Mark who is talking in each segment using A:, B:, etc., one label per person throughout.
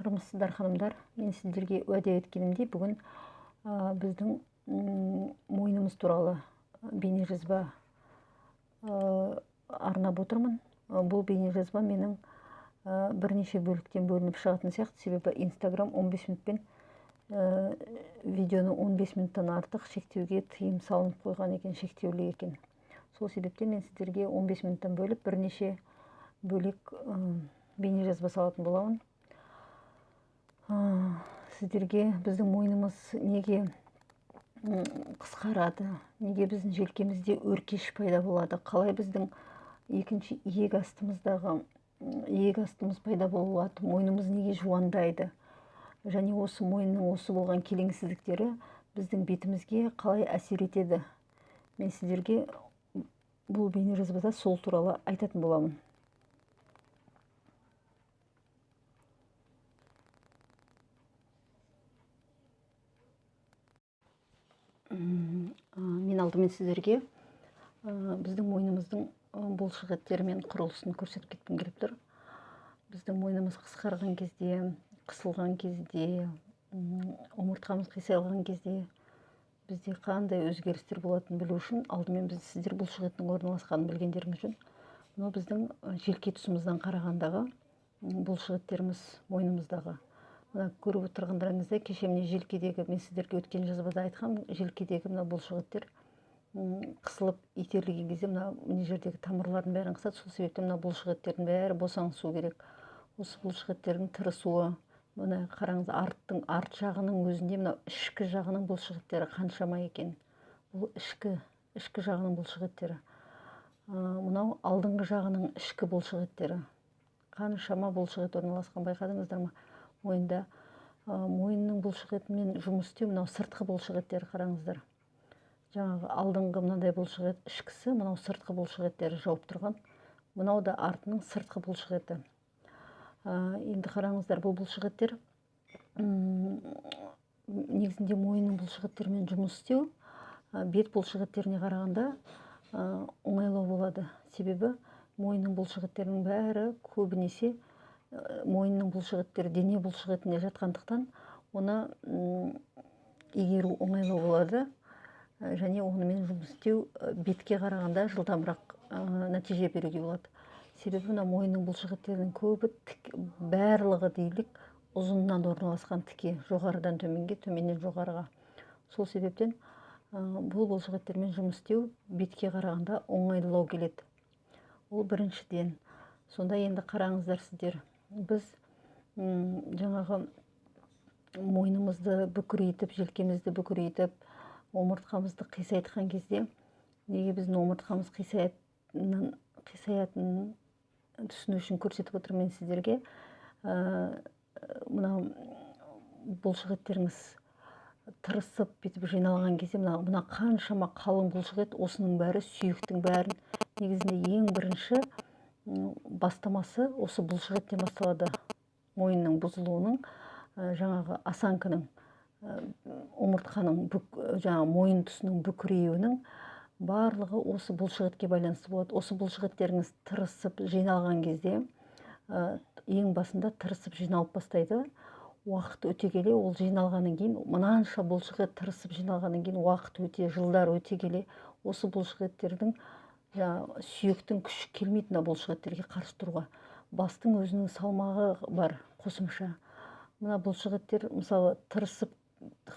A: Армысыздар ханымдар, мен сіздерге уәде еткенімдей бүгін біздің мойнымыз туралы бейнежазба арнап отырмын. Бұл бейнежазба менің бірнеше бөліктен бөлініп шығатын сияқты, себебі Instagram 15 минутпен видеоны 15 минуттан артық шектеуге тыйым салынып қойған екен, шектеулі екен. Сол себептен мен сіздерге 15 минуттан бөліп бірнеше бөлек бейнежазба салатын боламын. Сіздерге біздің мойнымыз неге қысқарады, неге біздің желкемізде өркеш пайда болады, қалай біздің екінші иек астымыз пайда болады, мойнымыз неге жуандайды, және осы мойынның осы болған келеңсіздіктері біздің бетімізге қалай әсер етеді. Мен сіздерге бұл бейнежазбада сол туралы айтатын боламын. Мен алдымен сіздерге біздің мойнымыздың бұлшық еттері мен құрылысын көрсетіп кеткім келіп тұр. Біздің мойнымыз қысқарған кезде, қысылған кезде, омыртқамыз қисайған кезде бізде қандай өзгерістер болатынын білу үшін алдымен сіздер бұлшық еттің орналасқанын білгендеріңіз үшін, мынау біздің желке тұсымыздан қарағандағы бұлшық еттеріміз мойнымыздағы. Мына көріп отырғандарыңызда кеше міне желкедегі, мен сіздерге өткен жазбада айтқам, желкедегі мына бұлшық еттер қысылып итерілген кезде мына жердегі тамырлардың бәрін қысады. Сол себептен мына бұлшық еттердің бәрі босаңсу керек. Осы бұлшық еттердің тырысуы, мына қараңыз, арт жағының өзінде мына ішкі жағының бұлшық еттері қаншама екен. Бұл ішкі жағының бұлшық еттері. Мынау алдыңғы жағының ішкі бұлшық еттері. Қаншама бұлшық ет орналасқан, байқадыңыздар ма? Мойында мойынның бұлшық етімен жұмыс істеу, мынау сыртқы бұлшық еттері, қараңыздар. Жаңағы алдыңғы мынандай бұлшық ет ішкісі, мынау сыртқы бұлшық еттері жауып тұрған. Мынау да артының сыртқы бұлшық еті. Енді қараңыздар, бұл бұлшық еттер негізінде мойынның бұлшық еттерімен жұмыс істеу бет бұлшық еттеріне қарағанда оңайлау болады. Себебі мойынның бұлшық еттерінің бәрі көбінесе мойынның бұлшық еттері дене бұлшық етінде жатқандықтан оны игеру оңайлау болады, және онымен жұмыс істеу бетке қарағанда жылдамырақ нәтиже беруге болады. Себебі мына мойынның бұлшық еттерінің көбі барлығы дейлік ұзыннан орналасқан тіке, жоғарыдан төменге, төменнен жоғарыға. Сол себептен бұл бұлшық еттермен жұмыс істеу бетке қарағанда оңайлау келеді. Ол біріншіден. Сонда енді қараңыздар сіздер, біз жаңағы мойнымызды бүкірейтіп, желкемізді бүкірейтіп, омыртқамызды қисайтқан кезде, неге біздің омыртқамыз қисаятынын түсіну үшін көрсетіп отырмын мен сіздерге. Мына бұлшық еттеріңіз тырысып, бетіп жиналған кезде, мына қаншама қалың бұлшық ет, осының бәрі сүйектің бәрін, негізінде ең бірінші бастамасы осы бұлшық еттен басталады. Мойынның бұзылуының, жаңағы осанканың, омыртқаның, жаңағы мойын тұсының бүкіреуінің барлығы осы бұлшық етке байланысты болады. Осы бұлшық еттеріңіз тырысып жиналған кезде, ең басында тырысып жиналып бастайды. Уақыт өте келе, ол жиналғаннан кейін, мынанша бұлшық ет тырысып жиналғаннан кейін, уақыт өте, жылдар өте келе, осы бұлшық еттердің сүйектің күші келмейтін бұлшық еттерге қарсы тұруға. Бастың өзінің салмағы бар қосымша. Мына бұлшық еттер мысалы тырысып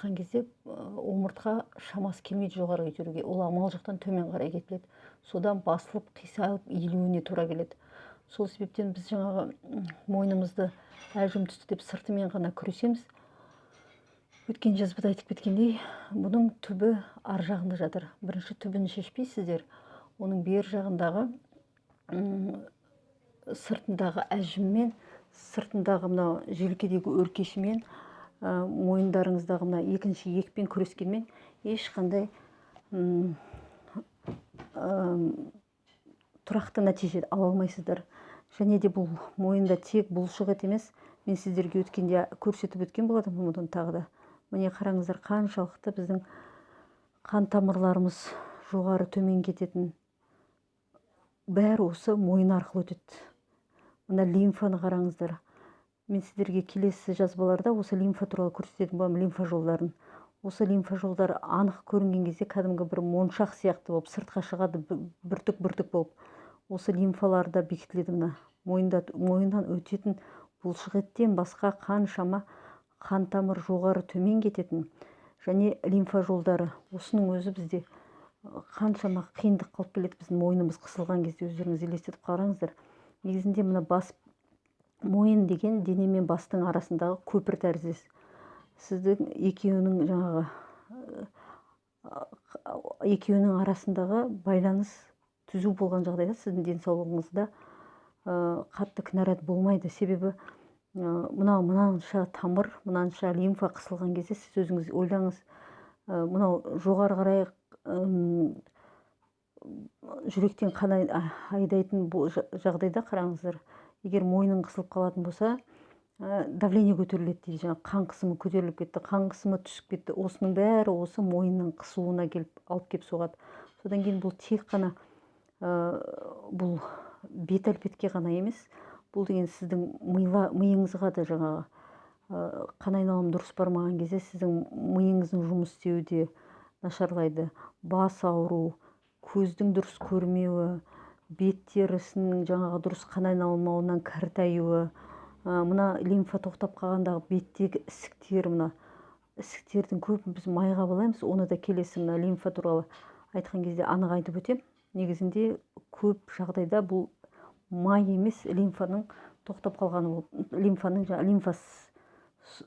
A: қан кезде омыртқа шамасы келмейді жоғары көтеруге. Ол амал жақтан төмен қарай кетіледі. Содан басылып, қисайып, иілуіне тура келеді. Сол себептен біз жаңағы мойнымызды әжім түсті деп сыртымен ғана күресеміз. Өткен жазбада айтып кеткендей, бұның түбі ар жағында жатыр. Бірінші түбін шешпейсіздер. Оның бер жағындағы сыртындағы әжіммен, сыртындағы мына желкедегі өркешімен, мойындарыңыздағы мына екінші екпен күрескенмен ешқандай тұрақты нәтиже ала алмайсыздар. Және де бұл мойында тек бұлшық ет емес, мен сіздерге өткенде көрсетіп өткен болатын, бұдан тағы да. Міне қараңыздар, қаншалықты біздің қан тамырларымыз жоғары төмен кететін, бәрі осы мойын арқылы өтеді. Мына лимфаны қараңыздар. Мен сіздерге келесі жазбаларда осы лимфа туралы көрсететін боламын, лимфа жолдарын. Осы лимфа жолдары анық көрінген кезде кәдімгі бір моншақ сияқты болып сыртқа шығады, бүртік болып. Осы лимфаларда бекітіледі мына мойыннан өтетін бұлшықеттен басқа қаншама қан тамыр жоғары төмен кететін және лимфа жолдары. Осының өзі бізде қаншама қиындық қалып келеді. Біздің мойнымыз қысылған кезде өздеріңіз елестетіп қараңыздар. Негізінде мына мойын деген дене мен бастың арасындағы көпір тәріздес. Сіздің екеуінің арасындағы байланыс түзу болған жағдайда сіздің денсаулығыңызда қатты кінәрат болмайды. Себебі мынанша тамыр, мынанша лимфа қысылған кезде сіз өзіңіз ойлаңыз, мынау жоғары қарай жүректен қан айдайтын жағдайда қараңыздар. Егер мойның қысылып қалатын болса, давление көтеріледі дейді, жаңа қан қысымы көтеріліп кетті, қан қысымы түсіп кетті. Осының бәрі осы мойынның қысуына алып келіп соғады. Содан кейін бұл тек қана бұл бет әлпетке ғана емес, бұл деген сіздің миыңызға да жаңағы қан айналымы дұрыс бармаған кезде сіздің миыңыздың жұмыс істеуі де нашарлайды. Бас ауру, көздің дұрыс көрмеуі, бет терісінің жаңағы дұрыс қан айналмауынан кәртаюы, мына лимфа тоқтап қалғандағы беттегі ісіктер, мына ісіктердің көбін біз майға балаймыз. Оны да келесі мына лимфа туралы айтқан кезде анық айтып өтем. Негізінде көп жағдайда бұл май емес, лимфаның тоқтап қалғаны болып, лимфа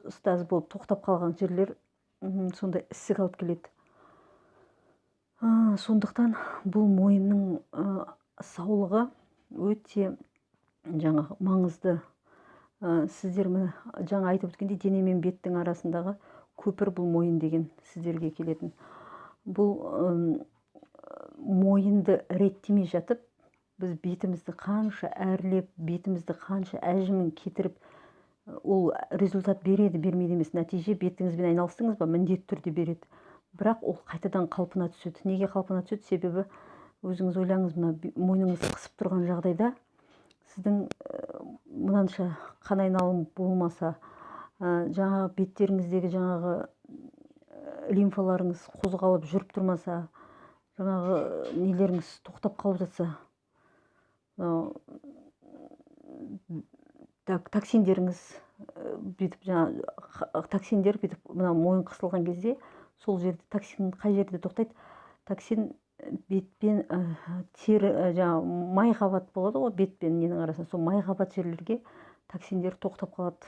A: стаз болып тоқтап қалған жерлер сондай ісік алып келеді. Сондықтан бұл мойынның саулығы өте жаңағы маңызды. Сіздер жаңа айтып өткендей, дене мен беттің арасындағы көпір бұл мойын деген сіздерге келетін. Бұл мойынды реттемей жатып, біз бетімізді қанша әрлеп, бетімізді қанша әжімін кетіріп, ол результат береді, бермейді емес. Нәтиже бетіңізбен айналыстыңыз ба, міндетті түрде береді. Бірақ ол қайтадан қалпына түседі. Неге қалпына түседі? Себебі өзіңіз ойлаңыз, мына мойныңыз қысып тұрған жағдайда сіздің мынанша қан айналымы болмаса, жаңағы беттеріңіздегі жаңағы лимфаларыңыз қозғалып жүріп тұрмаса, жаңағы нелеріңіз тоқтап қалып жатса, токсиндеріңіз бүйтіп токсиндер бүйтіп мына мойын қысылған кезде сол жерде токсин қай жерде тоқтайды? Токсин бетпен май қабат болады ғой, бетпен ненің арасында, сол май қабат жерлерге токсиндер тоқтап қалады.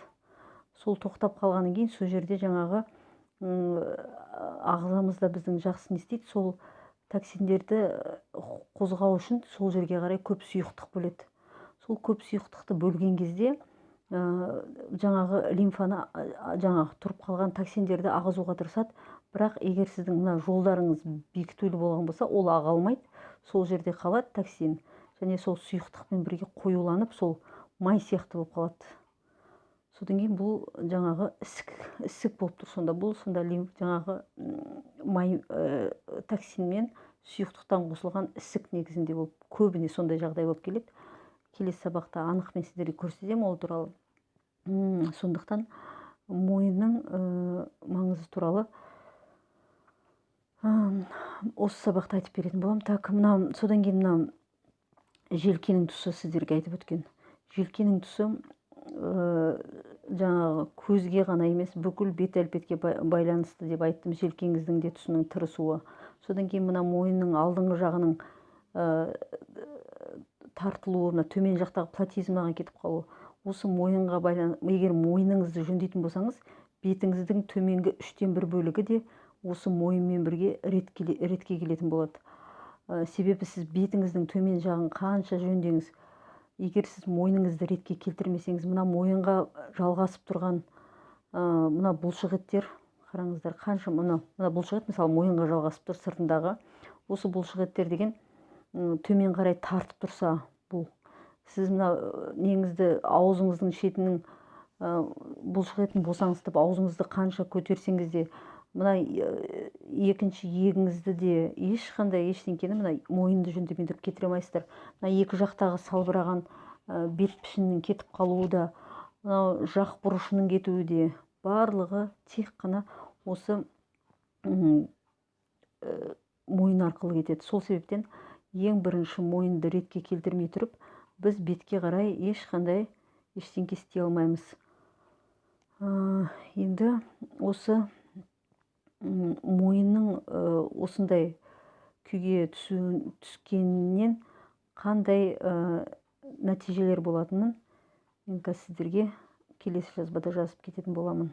A: Сол тоқтап қалғаннан кейін сол жерде жаңағы ағзамызда біздің жақсы не істейді, сол токсиндерді қозғау үшін сол жерге қарай көп сұйықтық бөледі. Сол көп сұйықтықты бөлген кезде жаңағы лимфаны, жаңағы тұрып қалған токсиндерді ағызуға тырысады. Бірақ егер сіздің мына жолдарыңыз бекітулі болған болса, ол аға алмайды. Сол жерде қалады токсин, және сол сұйықтықпен бірге қоюланып, сол май сияқты болып қалады. Содан кейін бұл жаңағы ісік болып тұр. Сонда бұл жаңағы май токсинмен сұйықтықтан қосылған ісік негізінде болып, көбіне сондай жағдай болып келеді. Келесі сабақта анық мен сіздерге көрсетемін ол туралы. Сондықтан мойынның маңызы туралы осы сабақта айтып беретін боламын. Содан кейін мына желкенің тұсы сіздерге айтып өткен. Желкенің тұсы жаңағы көзге ғана емес, бүкіл бет әлпетке байланысты деп айттым. Желкеңіздің де тұсының тырысуы. Содан кейін мына мойынның алдыңғы жағының тартылуы, мына төмен жақтағы платизмаға кетіп қалуы. Осы мойынға байланысты, егер мойныңызды жөндейтін болсаңыз, бетіңіздің төменгі 1/3 бөлігі де осы мойынмен бірге ретке келетін болады. Себебі сіз бетіңіздің төмен жағын қанша жөндеңіз, егер сіз мойныңызды ретке келтірмесеңіз, мына мойынға жалғасып тұрған мына бұлшық еттер, қараңыздар, қанша мына бұлшық ет мысалы мойынға жалғасып тұр сыртындағы. Осы бұлшық еттер деген төмен қарай тартып тұрса, бұл сіз мына неңізді, аузыңыздың шетінің бұлшық етін босаңсытып, аузыңызды қанша көтерсеңіз де, мына екінші иегіңізді де ешқандай ештеңкені мына мойынды жөндемей тұрып кетіре алмайсыздар. Мына екі жақтағы салбыраған бет пішінінің кетіп қалуы да мынау жақ бұрышының кетуі де барлығы тек қана осы мойын арқылы кетеді. Сол себептен ең бірінші мойынды ретке келтірмей тұрып, біз бетке қарай ешқандай ештеңке істей алмаймыз. Енді осы мойынның осындай күйге түскеннен қандай нәтижелер болатынын мен сіздерге келесі жазбада жазып кететін боламын.